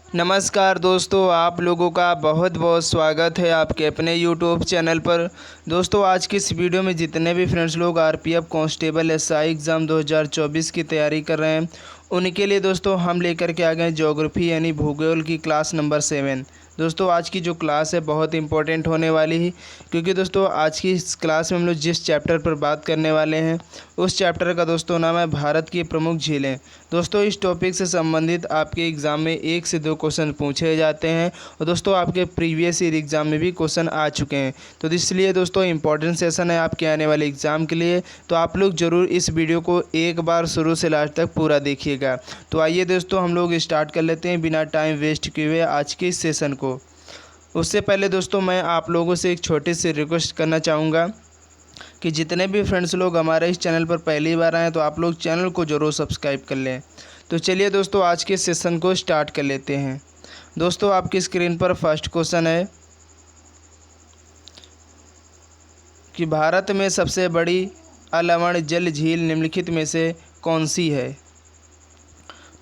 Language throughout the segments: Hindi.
नमस्कार दोस्तों, आप लोगों का बहुत बहुत स्वागत है आपके अपने यूट्यूब चैनल पर। दोस्तों, आज की इस वीडियो में जितने भी फ्रेंड्स लोग आरपीएफ कांस्टेबल एसआई एग्ज़ाम 2024 की तैयारी कर रहे हैं, उनके लिए दोस्तों हम लेकर के आ गए ज्योग्राफी यानी भूगोल की क्लास नंबर 7। दोस्तों, आज की जो क्लास है बहुत इंपॉर्टेंट होने वाली है, क्योंकि दोस्तों आज की इस क्लास में हम लोग जिस चैप्टर पर बात करने वाले हैं उस चैप्टर का दोस्तों नाम है भारत की प्रमुख झीलें। दोस्तों, इस टॉपिक से संबंधित आपके एग्ज़ाम में 1 से 2 क्वेश्चन पूछे जाते हैं और दोस्तों आपके प्रीवियस ईयर एग्ज़ाम में भी क्वेश्चन आ चुके हैं। तो इसलिए दोस्तों इंपॉर्टेंट सेशन है आपके आने वाले एग्ज़ाम के लिए। तो आप लोग ज़रूर इस वीडियो को एक बार शुरू से लास्ट तक पूरा देखिएगा। तो आइए दोस्तों हम लोग स्टार्ट कर लेते हैं बिना टाइम वेस्ट किए हुए आज के इस सेशन को। उससे पहले दोस्तों मैं आप लोगों से एक छोटी सी रिक्वेस्ट करना चाहूँगा कि जितने भी फ्रेंड्स लोग हमारे इस चैनल पर पहली बार आए तो आप लोग चैनल को ज़रूर सब्सक्राइब कर लें। तो चलिए दोस्तों आज के सेशन को स्टार्ट कर लेते हैं। दोस्तों, आपकी स्क्रीन पर फर्स्ट क्वेश्चन है कि भारत में सबसे बड़ी अलवण जल झील निम्नलिखित में से कौन सी है।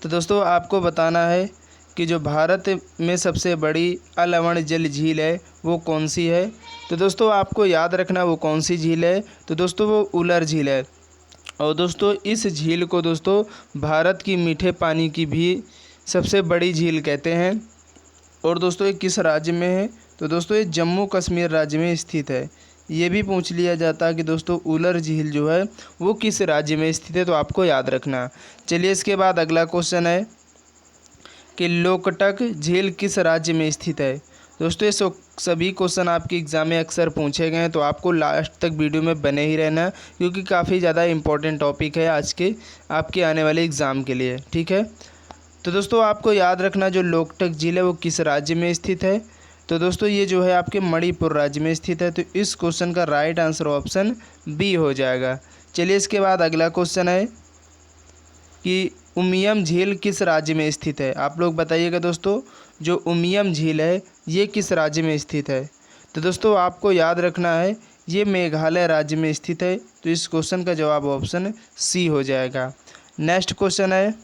तो दोस्तों आपको बताना है कि जो भारत में सबसे बड़ी अलवण जल झील है वो कौन सी है। तो दोस्तों आपको याद रखना वो कौन सी झील है। तो दोस्तों वो उलर झील है। और दोस्तों इस झील को दोस्तों भारत की मीठे पानी की भी सबसे बड़ी झील कहते हैं। और दोस्तों ये किस राज्य में है। तो दोस्तों ये जम्मू कश्मीर राज्य में स्थित है। ये भी पूछ लिया जाता है कि दोस्तों उलर झील जो है वो किस राज्य में स्थित है, तो आपको याद रखना। चलिए इसके बाद अगला क्वेश्चन है कि लोकटक झील किस राज्य में स्थित है। दोस्तों ये सभी क्वेश्चन आपके एग्ज़ाम में अक्सर पूछे गए हैं, तो आपको लास्ट तक वीडियो में बने ही रहना, क्योंकि काफ़ी ज़्यादा इंपॉर्टेंट टॉपिक है आज के आपके आने वाले एग्ज़ाम के लिए। ठीक है, तो दोस्तों आपको याद रखना जो लोकटक झील है वो किस राज्य में स्थित है। तो दोस्तों ये जो है आपके मणिपुर राज्य में स्थित है। तो इस क्वेश्चन का राइट आंसर ऑप्शन बी हो जाएगा। चलिए इसके बाद अगला क्वेश्चन है कि उमियम झील किस राज्य में स्थित है। आप लोग बताइएगा दोस्तों जो उमियम झील है ये किस राज्य में स्थित है। तो दोस्तों आपको याद रखना है ये मेघालय राज्य में स्थित है। तो इस क्वेश्चन का जवाब ऑप्शन सी हो जाएगा। नेक्स्ट क्वेश्चन है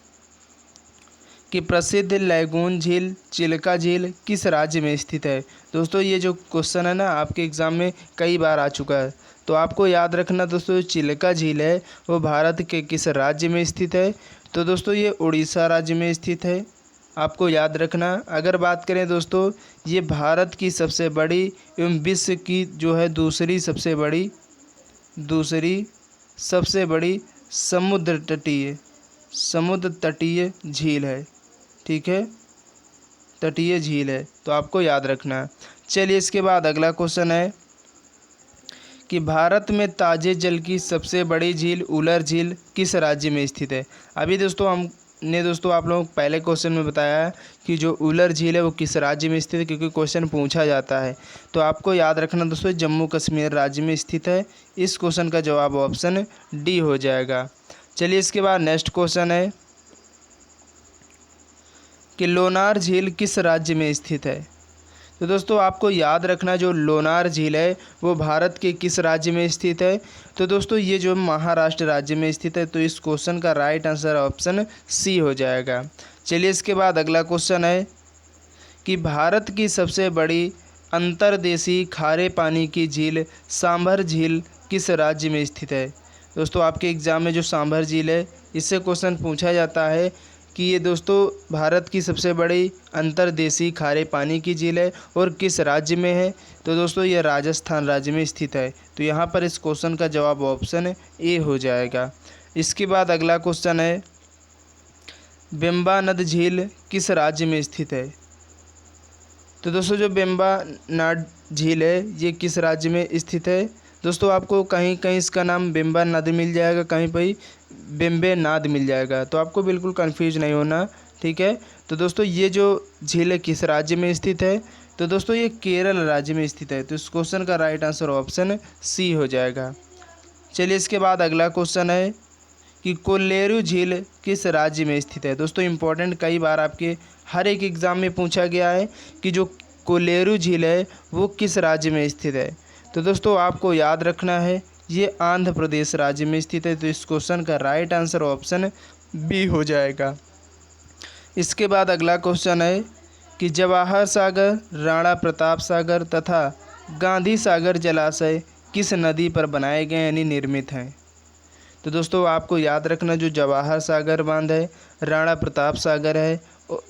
कि प्रसिद्ध लैगून झील चिल्का झील किस राज्य में स्थित है। दोस्तों ये जो क्वेश्चन है ना आपके एग्ज़ाम में कई बार आ चुका है, तो आपको याद रखना दोस्तों चिल्का झील है वो भारत के किस राज्य में स्थित है। तो दोस्तों ये उड़ीसा राज्य में स्थित है, आपको याद रखना। अगर बात करें दोस्तों ये भारत की सबसे बड़ी एवं विश्व की जो है दूसरी सबसे बड़ी समुद्र तटीय झील है। ठीक है, तटीय झील है, तो आपको याद रखना। चलिए इसके बाद अगला क्वेश्चन है कि भारत में ताज़े जल की सबसे बड़ी झील उलर झील किस राज्य में स्थित है। अभी दोस्तों हमने दोस्तों आप लोगों को पहले क्वेश्चन में बताया कि जो उलर झील है वो किस राज्य में स्थित है, क्योंकि क्वेश्चन पूछा जाता है। तो आपको याद रखना दोस्तों जम्मू कश्मीर राज्य में स्थित है। इस क्वेश्चन का जवाब ऑप्शन डी हो जाएगा। चलिए इसके बाद नेक्स्ट क्वेश्चन है कि लोनार झील किस राज्य में स्थित है। तो दोस्तों आपको याद रखना जो लोनार झील है वो भारत के किस राज्य में स्थित है। तो दोस्तों ये जो महाराष्ट्र राज्य में स्थित है। तो इस क्वेश्चन का राइट आंसर ऑप्शन सी हो जाएगा। चलिए इसके बाद अगला क्वेश्चन है कि भारत की सबसे बड़ी अंतर्देशीय खारे पानी की झील सांभर झील किस राज्य में स्थित है। दोस्तों आपके एग्ज़ाम में जो सांभर झील है इससे क्वेश्चन पूछा जाता है कि ये दोस्तों भारत की सबसे बड़ी अंतर्देशीय खारे पानी की झील है और किस राज्य में है। तो दोस्तों ये राजस्थान राज्य में स्थित है। तो यहाँ पर इस क्वेश्चन का जवाब ऑप्शन ए हो जाएगा। इसके बाद अगला क्वेश्चन है बेम्बा नद झील किस राज्य में स्थित है। तो दोस्तों जो बेम्बा नाड झील है ये किस राज्य में स्थित है। दोस्तों आपको कहीं कहीं इसका नाम बेम्बा नद मिल जाएगा, कहीं पर बेम्बे नाद मिल जाएगा, तो आपको बिल्कुल कंफ्यूज नहीं होना। ठीक है, तो दोस्तों ये जो झील है किस राज्य में स्थित है। तो दोस्तों ये केरल राज्य में स्थित है। तो इस क्वेश्चन का राइट आंसर ऑप्शन सी हो जाएगा। चलिए इसके बाद अगला क्वेश्चन है कि कोल्लेरू झील किस राज्य में स्थित है। दोस्तों इंपॉर्टेंट कई बार आपके हर एक एग्ज़ाम में पूछा गया है कि जो कोल्लेरू झील है वो किस राज्य में स्थित है। तो दोस्तों आपको याद रखना है ये आंध्र प्रदेश राज्य में स्थित है। तो इस क्वेश्चन का राइट आंसर ऑप्शन बी हो जाएगा। इसके बाद अगला क्वेश्चन है कि जवाहर सागर, राणा प्रताप सागर तथा गांधी सागर जलाशय किस नदी पर बनाए गए यानी निर्मित हैं। तो दोस्तों आपको याद रखना, जो जवाहर सागर बांध है, राणा प्रताप सागर है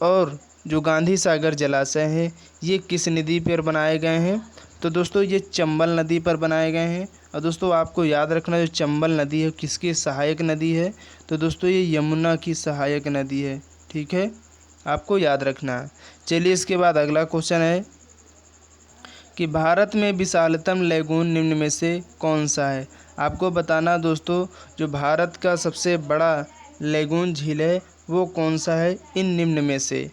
और जो गांधी सागर जलाशय है, ये किस नदी पर बनाए गए हैं। तो दोस्तों ये चंबल नदी पर बनाए गए हैं। और दोस्तों आपको याद रखना, जो चंबल नदी है किसकी सहायक नदी है। तो दोस्तों ये यमुना की सहायक नदी है। ठीक है, आपको याद रखना है। चलिए इसके बाद अगला क्वेश्चन है कि भारत में विशालतम लैगून निम्न में से कौन सा है। आपको बताना दोस्तों, जो भारत का सबसे बड़ा लैगून झील है वो कौन सा है इन निम्न में से।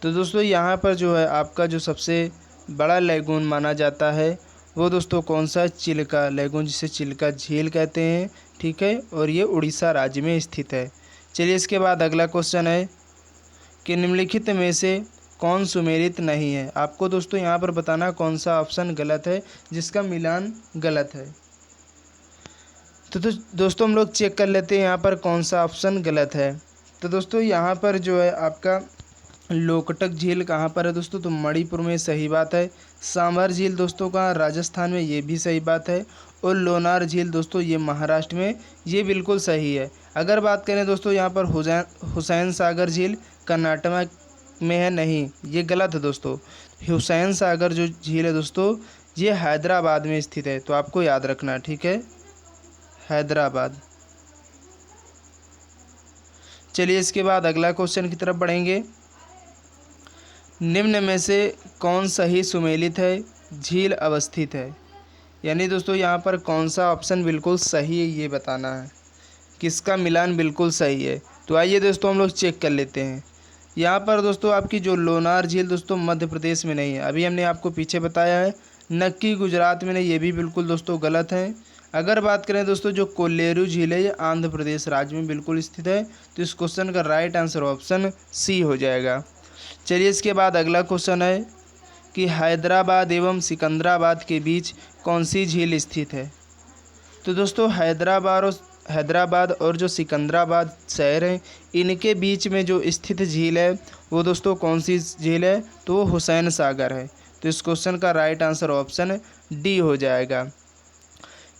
तो दोस्तों यहाँ पर जो है आपका जो सबसे बड़ा लैगून माना जाता है वो दोस्तों कौन सा, चिल्का लैगून, जिसे चिल्का झील कहते हैं। ठीक है, और ये उड़ीसा राज्य में स्थित है। चलिए इसके बाद अगला क्वेश्चन है कि निम्नलिखित में से कौन सुमेलित नहीं है। आपको दोस्तों यहाँ पर बताना कौन सा ऑप्शन गलत है, जिसका मिलान गलत है। तो दोस्तों हम लोग चेक कर लेते हैं यहाँ पर कौन सा ऑप्शन गलत है। तो दोस्तों यहाँ पर जो है आपका लोकटक झील कहाँ पर है दोस्तों, तो मणिपुर में, सही बात है। सांभर झील दोस्तों कहाँ, राजस्थान में, ये भी सही बात है। और लोनार झील दोस्तों ये महाराष्ट्र में, ये बिल्कुल सही है। अगर बात करें दोस्तों यहाँ पर हुसैन सागर झील कर्नाटक में है, नहीं, ये गलत है दोस्तों। हुसैन सागर जो झील है दोस्तों ये हैदराबाद में स्थित है, तो आपको याद रखना। ठीक है, हैदराबाद। चलिए इसके बाद अगला क्वेश्चन की तरफ बढ़ेंगे। निम्न में से कौन सही सुमेलित है झील अवस्थित है। यानी दोस्तों यहाँ पर कौन सा ऑप्शन बिल्कुल सही है ये बताना है, किसका मिलान बिल्कुल सही है। तो आइए दोस्तों हम लोग चेक कर लेते हैं। यहाँ पर दोस्तों आपकी जो लोनार झील दोस्तों मध्य प्रदेश में नहीं है, अभी हमने आपको पीछे बताया है। नक्की गुजरात में नहीं, ये भी बिल्कुल दोस्तों गलत है। अगर बात करें दोस्तों जो कोल्लेरू झील है ये आंध्र प्रदेश राज्य में बिल्कुल स्थित है। तो इस क्वेश्चन का राइट आंसर ऑप्शन सी हो जाएगा। चलिए इसके बाद अगला क्वेश्चन है कि हैदराबाद एवं सिकंदराबाद के बीच कौन सी झील स्थित है। तो दोस्तों हैदराबाद और जो सिकंदराबाद शहर हैं इनके बीच में जो स्थित झील है वो दोस्तों कौन सी झील है, तो वो हुसैन सागर है। तो इस क्वेश्चन का राइट आंसर ऑप्शन डी हो जाएगा।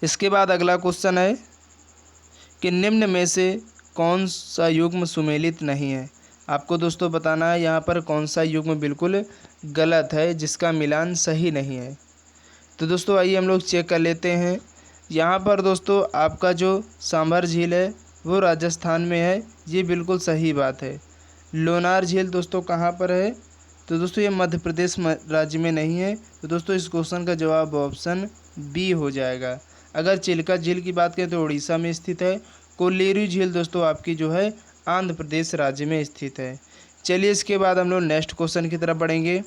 इसके बाद अगला क्वेश्चन है कि निम्न में से कौन सा युग्म सुमेलित नहीं है। आपको दोस्तों बताना है यहाँ पर कौन सा युग्म बिल्कुल गलत है, जिसका मिलान सही नहीं है। तो दोस्तों आइए हम लोग चेक कर लेते हैं। यहाँ पर दोस्तों आपका जो सांभर झील है वो राजस्थान में है, ये बिल्कुल सही बात है। लोनार झील दोस्तों कहाँ पर है, तो दोस्तों ये मध्य प्रदेश राज्य में नहीं है। तो दोस्तों इस क्वेश्चन का जवाब ऑप्शन बी हो जाएगा। अगर चिल्का झील की बात करें तो उड़ीसा में स्थित है। कोल्लेरू झील दोस्तों आपकी जो है आंध्र प्रदेश राज्य में स्थित है। चलिए इसके बाद हम लोग नेक्स्ट क्वेश्चन की तरफ बढ़ेंगे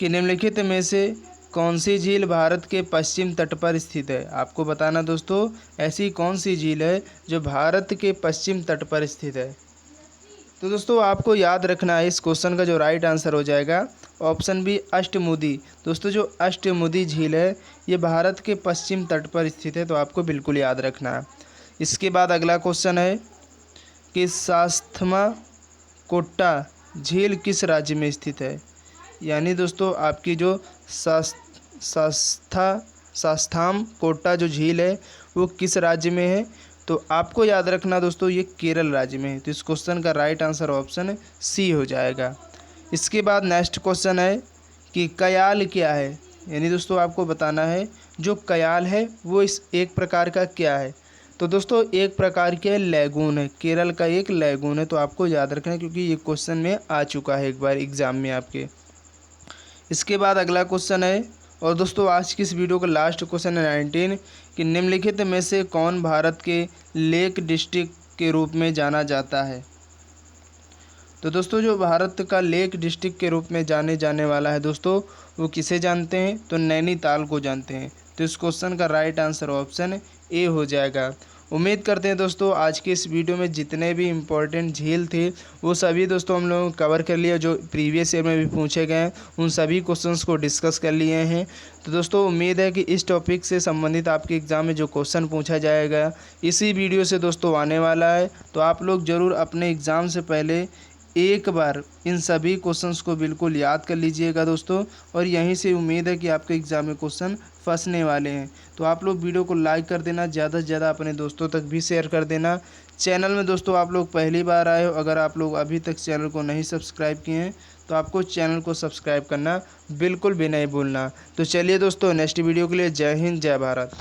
कि निम्नलिखित में से कौन सी झील भारत के पश्चिम तट पर स्थित है। आपको बताना दोस्तों ऐसी कौन सी झील है जो भारत के पश्चिम तट पर स्थित है। तो दोस्तों आपको याद रखना है, इस क्वेश्चन का जो राइट आंसर हो जाएगा ऑप्शन बी अष्टमुदी। दोस्तों जो अष्टमुदी झील है ये भारत के पश्चिम तट पर स्थित है, तो आपको बिल्कुल याद रखना है। इसके बाद अगला क्वेश्चन है कि सास्थमा कोट्टा झील किस राज्य में स्थित है। यानी दोस्तों आपकी जो सास्थाम कोट्टा जो झील है वो किस राज्य में है, तो आपको याद रखना दोस्तों ये केरल राज्य में है। तो इस क्वेश्चन का राइट आंसर ऑप्शन सी हो जाएगा। इसके बाद नेक्स्ट क्वेश्चन है कि कयाल क्या है। यानी दोस्तों आपको बताना है जो कयाल है वो इस एक प्रकार का क्या है। तो दोस्तों एक प्रकार के लैगून है, केरल का एक लैगून है। तो आपको याद रखना है क्योंकि ये क्वेश्चन में आ चुका है एक बार एग्ज़ाम में आपके। इसके बाद अगला क्वेश्चन है, और दोस्तों आज की इस वीडियो का लास्ट क्वेश्चन है 19 कि निम्नलिखित में से कौन भारत के लेक डिस्ट्रिक्ट के रूप में जाना जाता है। तो दोस्तों जो भारत का लेक डिस्ट्रिक्ट के रूप में जाने जाने वाला है दोस्तों वो किसे जानते हैं, तो नैनीताल को जानते हैं। तो इस क्वेश्चन का राइट आंसर ऑप्शन ए हो जाएगा। उम्मीद करते हैं दोस्तों आज की इस वीडियो में जितने भी इम्पोर्टेंट झील थे वो सभी दोस्तों हम लोगों ने कवर कर लिया, जो प्रीवियस ईयर में भी पूछे गए हैं उन सभी क्वेश्चंस को डिस्कस कर लिए हैं। तो दोस्तों उम्मीद है कि इस टॉपिक से संबंधित आपके एग्ज़ाम में जो क्वेश्चन पूछा जाएगा इसी वीडियो से दोस्तों आने वाला है। तो आप लोग ज़रूर अपने एग्ज़ाम से पहले एक बार इन सभी क्वेश्चंस को बिल्कुल याद कर लीजिएगा दोस्तों, और यहीं से उम्मीद है कि आपके एग्ज़ाम में क्वेश्चन फंसने वाले हैं। तो आप लोग वीडियो को लाइक कर देना, ज़्यादा से ज़्यादा अपने दोस्तों तक भी शेयर कर देना। चैनल में दोस्तों आप लोग पहली बार आए हो, अगर आप लोग अभी तक चैनल को नहीं सब्सक्राइब किए हैं तो आपको चैनल को सब्सक्राइब करना बिल्कुल भी नहीं भूलना। तो चलिए दोस्तों, नेक्स्ट वीडियो के लिए जय हिंद, जय भारत।